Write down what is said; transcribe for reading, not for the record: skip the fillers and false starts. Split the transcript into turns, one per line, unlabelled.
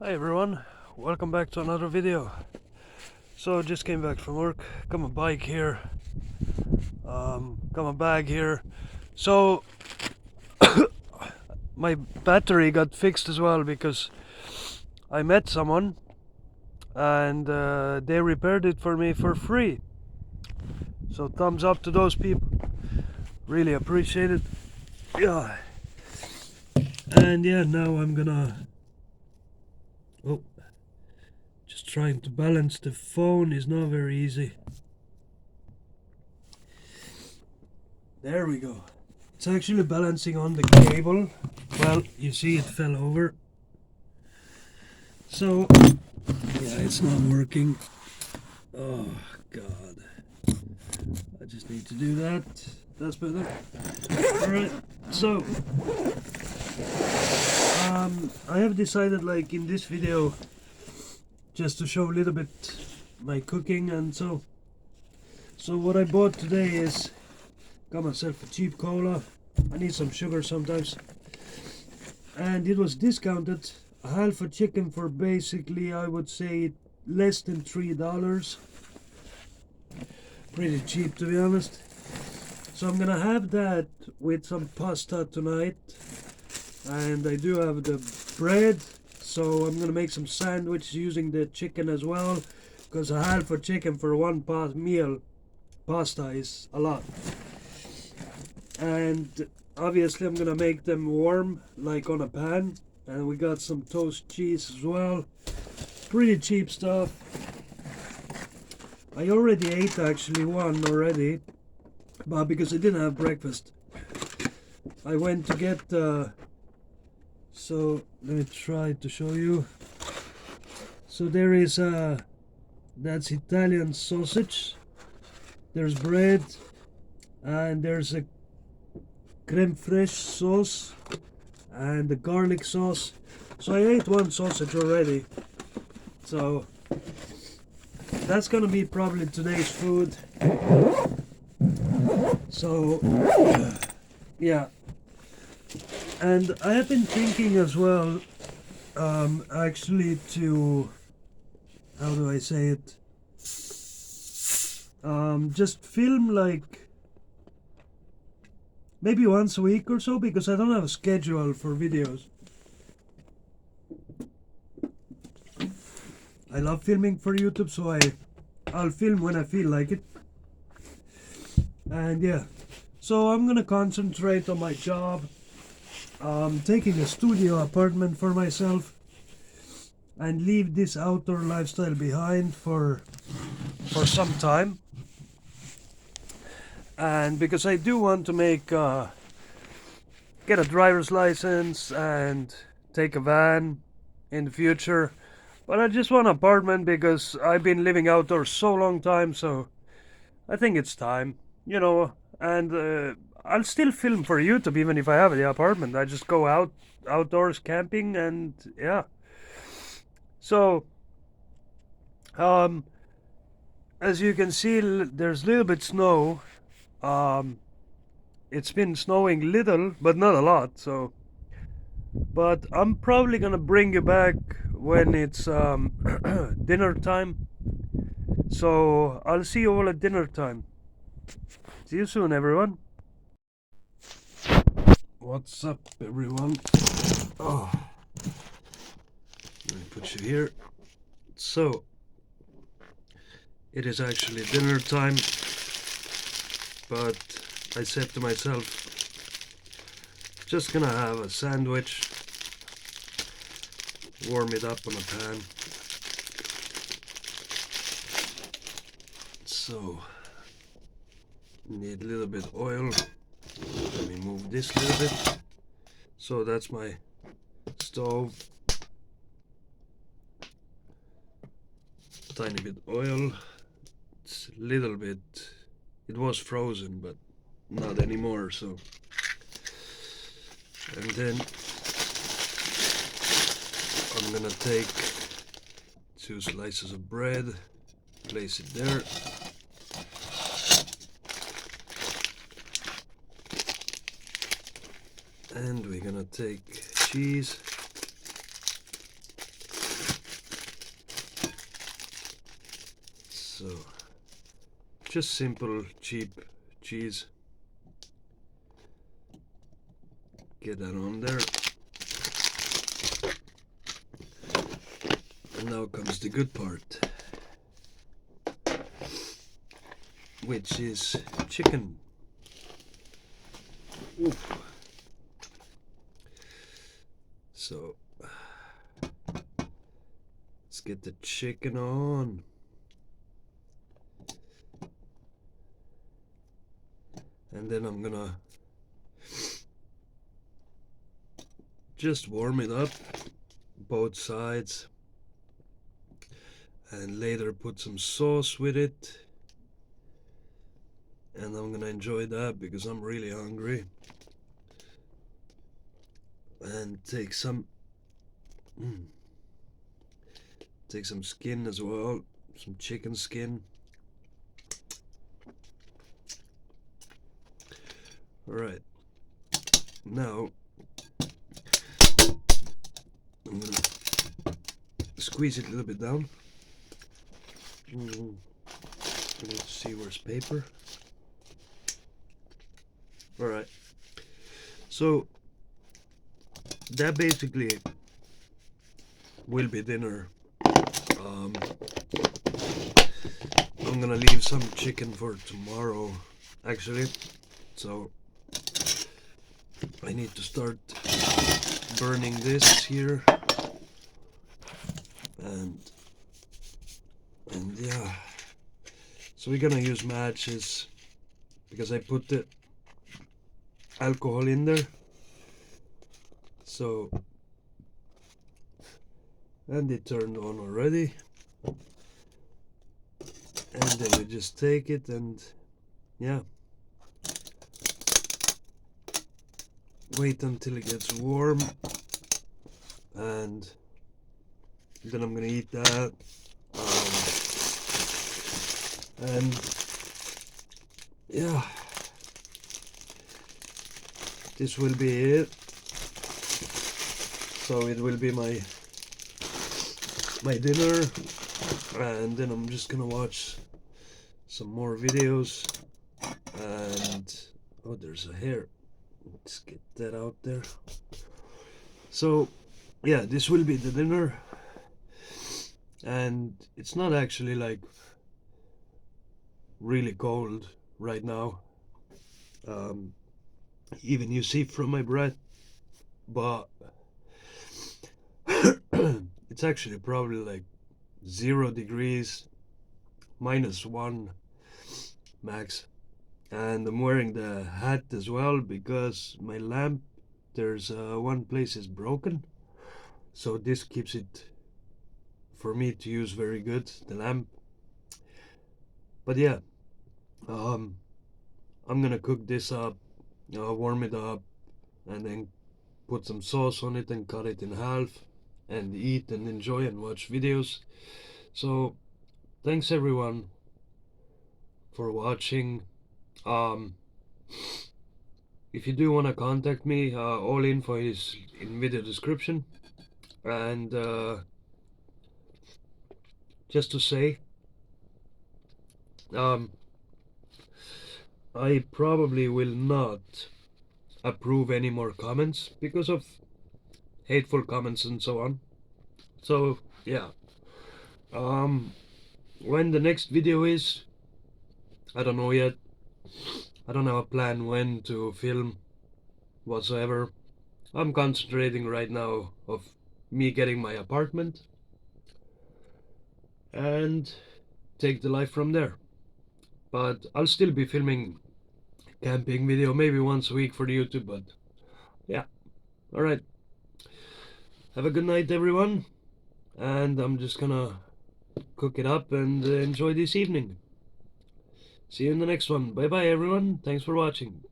Hi everyone, welcome back to another video. So just came back from work, got my bike here, got my bag here. So my battery got fixed as well because I met someone and they repaired it for me for free. So thumbs up to those people, really appreciate it. Yeah. And yeah, now I'm gonna just trying to balance the phone is not very easy. There we go. It's actually balancing on the cable. Well, you see it fell over. So, yeah, it's not working. Oh, God. I just need to do that. That's better. Alright, so I have decided, like, in this video, just to show a little bit my cooking and so what I bought today is, got myself a cheap cola. I need some sugar sometimes, and it was discounted. A half a chicken for basically, I would say, less than $3. Pretty cheap, to be honest. So I'm gonna have that with some pasta tonight, and I do have the bread, so I'm gonna make some sandwich using the chicken as well, because a half a chicken for one meal pasta is a lot. And obviously I'm gonna make them warm, like on a pan. And we got some toast cheese as well. Pretty cheap stuff. I already ate actually one already, but because I didn't have breakfast, I went to get so let me try to show you. So there is that's Italian sausage, there's bread, and there's a creme fraiche sauce and the garlic sauce. So I ate one sausage already, so that's gonna be probably today's food. So yeah, and I have been thinking as well, actually, to, how do I say it, just film like maybe once a week or so, because I don't have a schedule for videos. I love filming for YouTube, so I'll film when I feel like it. And yeah, so I'm gonna concentrate on my job, taking a studio apartment for myself, and leave this outdoor lifestyle behind for some time. And because I do want to make get a driver's license and take a van in the future, but I just want an apartment because I've been living outdoors so long time, so I think it's time, and I'll still film for YouTube even if I have the apartment. I just go outdoors camping, and yeah. So as you can see, there's a little bit snow. It's been snowing little, but not a lot, so. But I'm probably gonna bring you back when it's dinner time. So I'll see you all at dinner time. See you soon, everyone. What's up, everyone? Oh, let me put you here. So it is actually dinner time, but I said to myself, just gonna have a sandwich, warm it up on a pan. So need a little bit oil. Let me move this a little bit. So that's my stove. Tiny bit oil. It's a little bit, it was frozen but not anymore, so. And then I'm gonna take 2 slices of bread, place it there. And we're gonna take cheese. So just simple cheap cheese. Get that on there. And now comes the good part, which is chicken. Oof. So let's get the chicken on. And then I'm gonna just warm it up, both sides, and later put some sauce with it. And I'm gonna enjoy that because I'm really hungry. And take some skin as well, some chicken skin. Alright, now I'm gonna squeeze it a little bit down. Let's see where's paper. Alright, so that basically will be dinner. I'm gonna leave some chicken for tomorrow, actually, so I need to start burning this here, and yeah, so we're gonna use matches because I put the alcohol in there. So, and it turned on already, and then we just take it and yeah, wait until it gets warm, and then I'm gonna eat that. And yeah, this will be it. So it will be my dinner, and then I'm just gonna watch some more videos. And oh, there's a hair. Let's get that out there. So yeah, this will be the dinner, and it's not actually like really cold right now. Even you see from my breath, but it's actually probably like 0 degrees, -1 max. And I'm wearing the hat as well because my lamp, there's one place is broken, so this keeps it for me to use very good, the lamp. But yeah, I'm gonna cook this up, warm it up, and then put some sauce on it and cut it in half and eat and enjoy and watch videos. So thanks everyone for watching. If you do want to contact me, all info is in video description. And just to say, I probably will not approve any more comments because of hateful comments and so on. So yeah, when the next video is, I don't know yet. I don't have a plan when to film whatsoever. I'm concentrating right now of me getting my apartment and take the life from there. But I'll still be filming camping video maybe once a week for the YouTube. But yeah, alright, have a good night everyone, and I'm just gonna cook it up and enjoy this evening. See you in the next one. Bye bye everyone, thanks for watching.